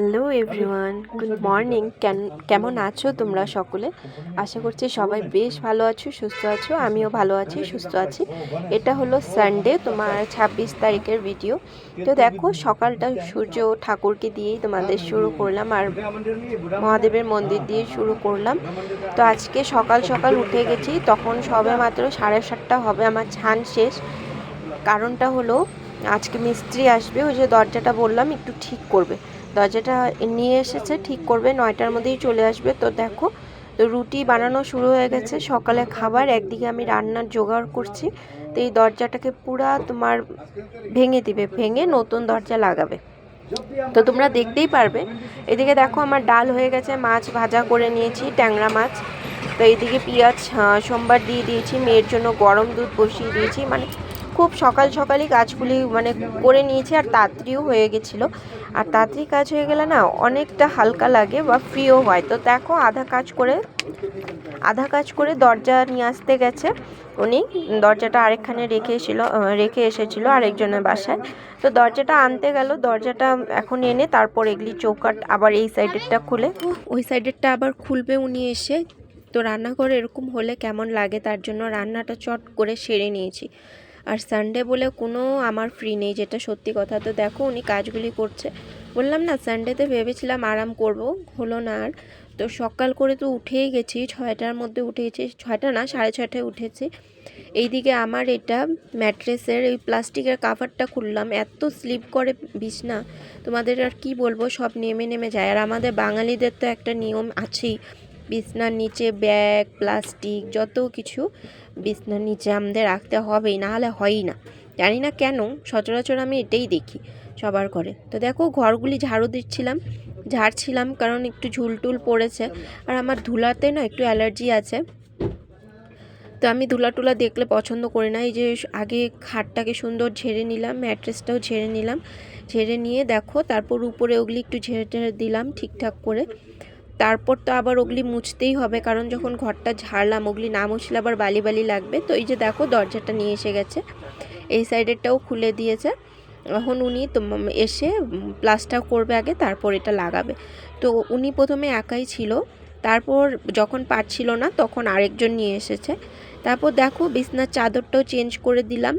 Hello everyone, good morning. কেমন আছো তোমরা সকলে? আশা করছি সবাই বেশ ভালো আছো, সুস্থ আছো। আমিও ভালো আছি, সুস্থ আছি। এটা হলো সানডে, তোমার 26 তারিখের ভিডিও। তো দেখো, সকালটা সূর্য ঠাকুরকে দিয়েই তোমাদের শুরু করলাম, আর মহাদেবের মন্দির দিয়ে শুরু করলাম। তো আজকে সকাল সকাল উঠে গেছি, তখন সবে মাত্র 7:30 হবে, আমার স্নান শেষ। কারণটা হলো আজকে মিস্ত্রি আসবে, ওই যে দরজাটা বললাম একটু ঠিক করবে, দরজাটা নিয়ে এসেছে, ঠিক করবে, 9টার মধ্যেই চলে আসবে। তো দেখো, তো রুটি বানানো শুরু হয়ে গেছে, সকালে খাবার। একদিকে আমি রান্নার জোগাড় করছি, তো এই দরজাটাকে পুরা তোমার ভেঙে দিবে, ভেঙে নতুন দরজা লাগাবে। তো তোমরা দেখতেই পারবে। এদিকে দেখো, আমার ডাল হয়ে গেছে, মাছ ভাজা করে নিয়েছি, ট্যাংরা মাছ। তো এইদিকে পেঁয়াজ সোমবার দিয়ে দিয়েছি, মেয়ের জন্য গরম দুধ বসিয়ে দিয়েছি। মানে খুব সকাল সকালই কাজগুলি মানে করে নিয়েছি, আর তাড়াতাড়িও হয়ে গেছিলো। আর তাড়াতাড়ি কাজ হয়ে গেলে না অনেকটা হালকা লাগে বা ফ্রিও হয়। তো দেখো, আধা কাজ করে দরজা নিয়ে আসতে গেছে উনি। দরজাটা আরেকখানে রেখে এসেছিলো আরেকজনের বাসায়। তো দরজাটা আনতে গেল, দরজাটা এখন এনে তারপর এগুলি চৌকাঠ আবার এই সাইডেরটা খুলে ওই সাইডেরটা আবার খুলবে উনি এসে। তো রান্নাঘরে এরকম হলে কেমন লাগে, তার জন্য রান্নাটা চট করে সেরে নিয়েছি। আর সানডে বলে কোনো আমার ফ্রি নেই, যেটা সত্যি কথা। তো দেখো, উনি কাজগুলি করছে। বললাম না, সানডেতে ভেবেছিলাম আরাম করব, হলো না আর। তো সকাল করে তো উঠেই গেছি, 6টার মধ্যে উঠে গেছি, 6টা না 6:30টায় উঠেছি। এইদিকে আমার এটা ম্যাট্রেসের এই প্লাস্টিকের কাভারটা খুললাম, এত স্লিপ করে বিছনা, তোমাদের আর কি বলবো, সব নেমে যায়। আর আমাদের বাঙালিদের তো একটা নিয়ম আছেই, বিছনার নিচে ব্যাগ প্লাস্টিক যত কিছু বিছনার নিচে আমাদের রাখতে হবেই, না হলে হয়ই না। জানি না কেন, সচরাচর আমি এটাই দেখি সবার ঘরে। তো দেখো, ঘরগুলি ঝাড়ছিলাম, কারণ একটু ঝুলটুল পড়েছে, আর আমার ধুলাতে না একটু অ্যালার্জি আছে। তো আমি ধুলা টুলা দেখলে পছন্দ করি না। এই যে আগে খাটটাকে সুন্দর ঝেড়ে নিলাম, ম্যাট্রেসটাও ঝেড়ে নিলাম, ঝেড়ে নিয়ে দেখো তারপর উপরে ওগুলি একটু ঝেড়ে দিলাম ঠিকঠাক করে। তারপর তো আবার ওগুলি মুছতেই হবে, কারণ যখন ঘরটা ঝাড়লাম ওগুলি না মুছলে আবার বালি লাগবে। তো এই যে দেখো, দরজাটা নিয়ে এসে গেছে, এই সাইডেরটাও খুলে দিয়েছে। এখন উনি তো এসে প্লাস্টার করবে আগে, তারপর এটা লাগাবে। তো উনি প্রথমে একাই ছিল, তারপর যখন পারছিল না তখন আরেকজন নিয়ে এসেছে। তারপর দেখো, বিছনার চাদরটাও চেঞ্জ করে দিলাম,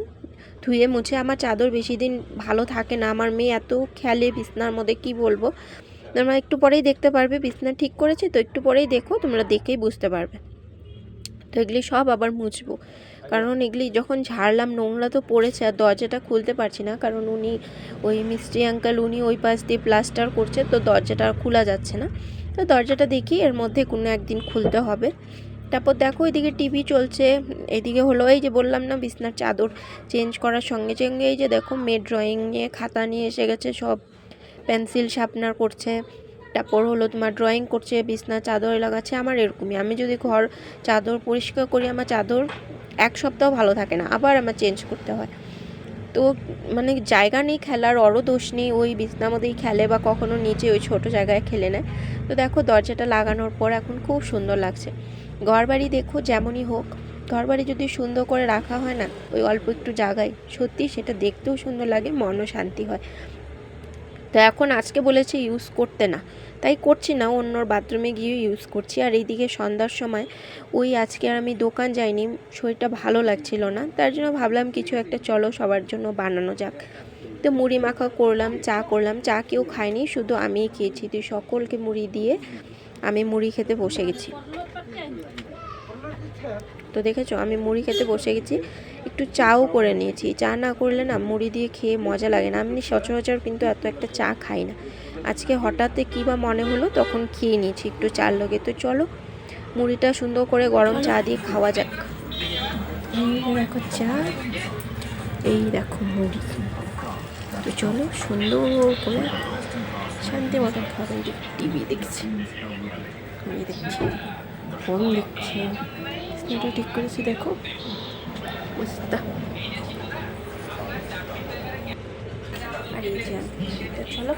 ধুয়ে মুছে। আমার চাদর বেশি দিন ভালো থাকে না, আমার মেয়ে এত খেলে বিছনার মধ্যে, কি বলবো। তোমরা একটু পরেই দেখতে পারবে, বিছনা ঠিক করেছে তো, একটু পরেই দেখো, তোমরা দেখেই বুঝতে পারবে। তো এগুলি সব আবার মুছবো, কারণ এগুলি যখন ঝাড়লাম নোংরা তো পড়েছে। আর দরজাটা খুলতে পারছি না, কারণ উনি ওই মিস্ত্রি আঙ্কেল উনি ওই পাশ দিয়ে প্লাস্টার করছে, তো দরজাটা খোলা যাচ্ছে না। তো দরজাটা দেখি এর মধ্যে কোনো একদিন খুলতে হবে। তারপর দেখো, এদিকে টিভি চলছে, এদিকে হলো এই যে বললাম না, বিছনার চাদর চেঞ্জ করার সঙ্গে সঙ্গে এই যে দেখো, মেয়ে ড্রয়িং নিয়ে খাতা নিয়ে এসে গেছে, সব পেন্সিল শার্পনার করছে, তারপর হলো তোমার ড্রয়িং করছে, বিছনা চাদর লাগাচ্ছে। আমার এরকমই, আমি যদি ঘর চাদর পরিষ্কার করি, আমার চাদর 1 সপ্তাহ ভালো থাকে না, আবার আমার চেঞ্জ করতে হয়। তো মানে জায়গা নেই খেলার, ওরও দোষ নেই, ওই বিছনার মধ্যেই খেলে বা কখনো নিচে ওই ছোটো জায়গায় খেলে নেয়। তো দেখো, দরজাটা লাগানোর পর এখন খুব সুন্দর লাগছে। ঘরবাড়ি দেখো যেমনই হোক, ঘরবাড়ি যদি সুন্দর করে রাখা হয় না, ওই অল্প একটু জায়গায়, সত্যি সেটা দেখতেও সুন্দর লাগে, মনও শান্তি হয়। তো এখন আজকে বলেছে ইউজ করতে না, তাই করছি না, অন্যর বাথরুমে গিয়ে ইউজ করছি। আর এইদিকে সন্ধ্যার সময় ওই আজকে আর আমি দোকান যাইনি, শরীরটা ভালো লাগছিল না, তার জন্য ভাবলাম কিছু একটা চলো সবার জন্য বানানো যাক। তো মুড়ি মাখা করলাম, চা কেউ খায়নি, শুধু আমিই খেয়েছি। তো সকলকে মুড়ি দিয়ে আমি মুড়ি খেতে বসে গেছি। তো দেখেছো, আমি মুড়ি খেতে বসে গেছি, একটু চাও করে নিয়েছি। চা না করলে না মুড়ি দিয়ে খেয়ে মজা লাগে না। আমি সচরাচর কিন্তু এত একটা চা খাই না, আজকে হঠাৎ কী বা মনে হলো, তখন খেয়ে নিয়েছি একটু চার লগে। তো চলো, মুড়িটা সুন্দর করে গরম চা দিয়ে খাওয়া যাক। দেখো চা, এই দেখো মুড়ি। তো চলো সুন্দর করে শান্তি মতন খাবে। টিভি দেখছি, ফোন দেখছি, স্নেটা ঠিক করেছি, দেখো বুঝতে। আর এই যে চলো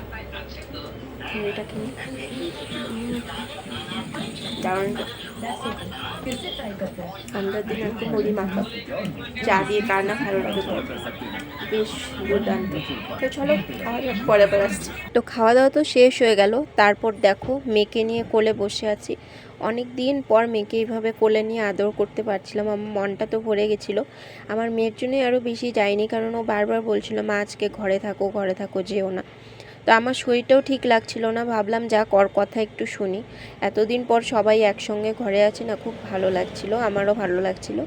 এটা খেয়ে দারুণ। ঠান্ডার দিন আর কি মুড়ি মাখা চা দিয়ে কার না ভালো লাগে, বেশ দুর্দান্ত। তো চলো খাওয়া দাওয়া পরে আবার আসছি। তো খাওয়া দাওয়া তো শেষ হয়ে গেল, তারপর দেখো মেয়েকে নিয়ে কোলে বসে আছি। অনেক দিন পর মেয়েকে এইভাবে কোলে নিয়ে আদর করতে পারছিলাম, আমার মনটা তো ভরে গেছিলো। আমার মেয়ের জন্যই আরও বেশি যায়নি, কারণ ও বারবার বলছিল মা আজকে ঘরে থাকো যেও না। তো আমার শরীরটাও ঠিক লাগছিল না, ভাবলাম যা কর কথা একটু শুনি। এতদিন পর সবাই একসঙ্গে ঘরে আছে না, খুব ভালো লাগছিল, আমারও ভালো লাগছিল।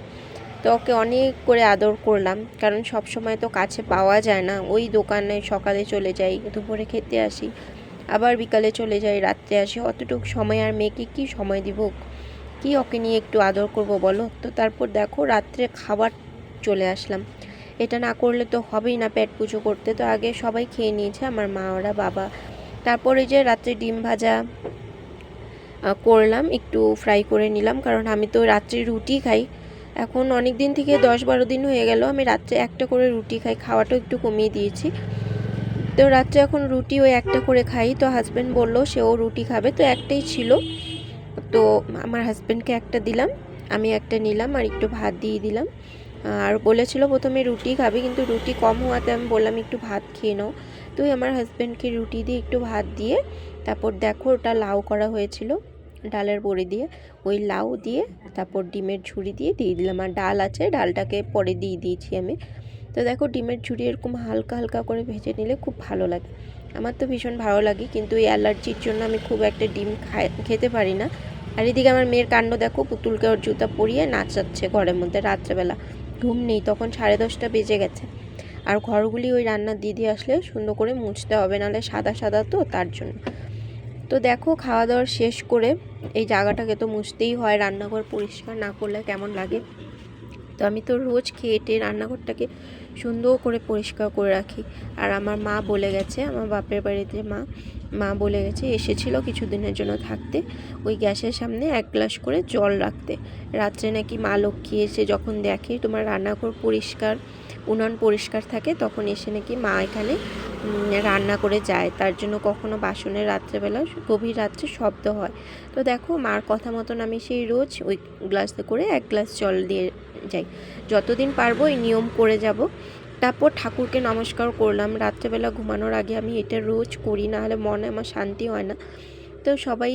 তো ওকে অনেক করে আদর করলাম, কারণ সব সময় তো কাছে পাওয়া যায় না। ওই দোকানে সকালে চলে যাই, দুপুরে খেতে আসি, আবার বিকালে চলে যাই, রাত্রে আসি, অতটুকু সময় আর মেয়েকে কী সময় দিব, কি ওকে নিয়ে একটু আদর করব বলো। তো তারপর দেখো রাত্রে খাবার চলে আসলাম, এটা না করলে তো হবেই না পেট পুজো করতে। তো আগে সবাই খেয়ে নিয়েছে, আমার মা ওরা বাবা। তারপরে যে রাত্রে ডিম ভাজা করলাম, একটু ফ্রাই করে নিলাম, কারণ আমি তো রাত্রে রুটি খাই। এখন অনেক দিন থেকে 10-12 দিন হয়ে গেল আমি রাত্রে একটা করে রুটি খাই, খাওয়াটাও একটু কমিয়ে দিয়েছি। তো রাত্রে এখন রুটি ওই একটা করে খাই। তো হাজব্যান্ড বললো সেও রুটি খাবে, তো একটাই ছিল, তো আমার হাজব্যান্ডকে একটা দিলাম, আমি একটা নিলাম, আর একটু ভাত দিয়ে দিলাম। আর বলেছিল প্রথমে রুটি খাবে, কিন্তু রুটি কম হওয়াতে আমি বললাম একটু ভাত খেয়ে নাও। তো আমার হাজব্যান্ডকে রুটি দিয়ে একটু ভাত দিয়ে, তারপর দেখো ওটা লাউ করা হয়েছিল ডালের বড়ি দিয়ে, ওই লাউ দিয়ে তারপর ডিমের ঝুড়ি দিয়ে দিলাম। আর ডাল আছে, ডালটাকে পরে দিয়ে দিয়েছি আমি। তো দেখো ডিমের ঝুড়ি এরকম হালকা হালকা করে ভেজে নিলে খুব ভালো লাগে, আমার তো ভীষণ ভালো লাগে, কিন্তু এই অ্যালার্জির জন্য আমি খুব একটা ডিম খেতে পারি না। আর এদিকে আমার মেয়ের কাণ্ড দেখো, পুতুলকে ওর জুতা পরিয়ে নাচাচ্ছে ঘরের মধ্যে, রাত্রেবেলা ঘুম নেই, তখন 10:30 বেজে গেছে। আর ঘরগুলি ওই রান্নার দিদি আসলে সুন্দর করে মুছতে হবে, নাহলে সাদা সাদা তো, তার জন্য। তো দেখো খাওয়া দাওয়ার শেষ করে এই জায়গাটাকে তো মুছতেই হয়, রান্নাঘর পরিষ্কার না করলে কেমন লাগে। তো আমি তো রোজ খেয়ে রান্নাঘরটাকে সুন্দর করে পরিষ্কার করে রাখি। আর আমার মা বলে গেছে, আমার বাপের বাড়িতে মা বলে গেছে, এসেছিল কিছুদিনের জন্য থাকতে, ওই গ্যাসের সামনে 1 গ্লাস করে জল রাখতে। রাত্রে নাকি মা লক্ষ্মী এসে যখন দেখে তোমার রান্নাঘর পরিষ্কার, উনান পরিষ্কার থাকে, তখন এসে নাকি মা এখানে রান্না করে যায়, তার জন্য কখনো বাসনের রাত্রেবেলা গভীর রাত্রে শব্দ হয়। তো দেখো মার কথা মতন আমি সেই রোজ ওই গ্লাসে করে 1 গ্লাস জল দিয়ে যাই, যতদিন পারবো এই নিয়ম করে যাব। তারপর ঠাকুরকে নমস্কার করলাম, রাত্রেবেলা ঘুমানোর আগে আমি এটা রোজ করি, না হলে মনে আমার শান্তি হয় না। তো সবাই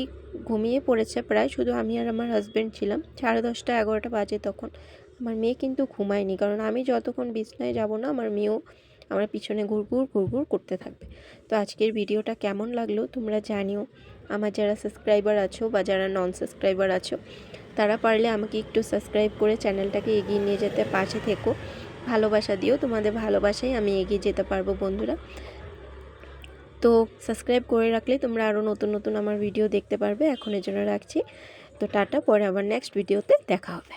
ঘুমিয়ে পড়েছে প্রায়, শুধু আমি আর আমার হাজব্যান্ড ছিলাম। 10:30-11টা বাজে তখন। আমার মেয়ে কিন্তু ঘুমায়নি, কারণ আমি যতক্ষণ বিছনায় যাব না আমার মেয়েও আমার পিছনে ঘুরঘুর করতে থাকবে। তো আজকের ভিডিওটা কেমন লাগলো তোমরা জানিও। আমার যারা সাবস্ক্রাইবার আছো বা যারা নন সাবস্ক্রাইবার আছো, তারা পারলে আমাকে একটু সাবস্ক্রাইব করে চ্যানেলটাকে এগিয়ে নিয়ে যেতে পাশে থেকো, ভালোবাসা দিও, তোমাদের ভালোবাসায় আমি এগিয়ে যেতে পারবো বন্ধুরা। তো সাবস্ক্রাইব করে রাখলে তোমরা আরও নতুন নতুন আমার ভিডিও দেখতে পারবে। এখন এর জন্য রাখছি, তো টাটা, পরে আবার নেক্সট ভিডিওতে দেখা হবে।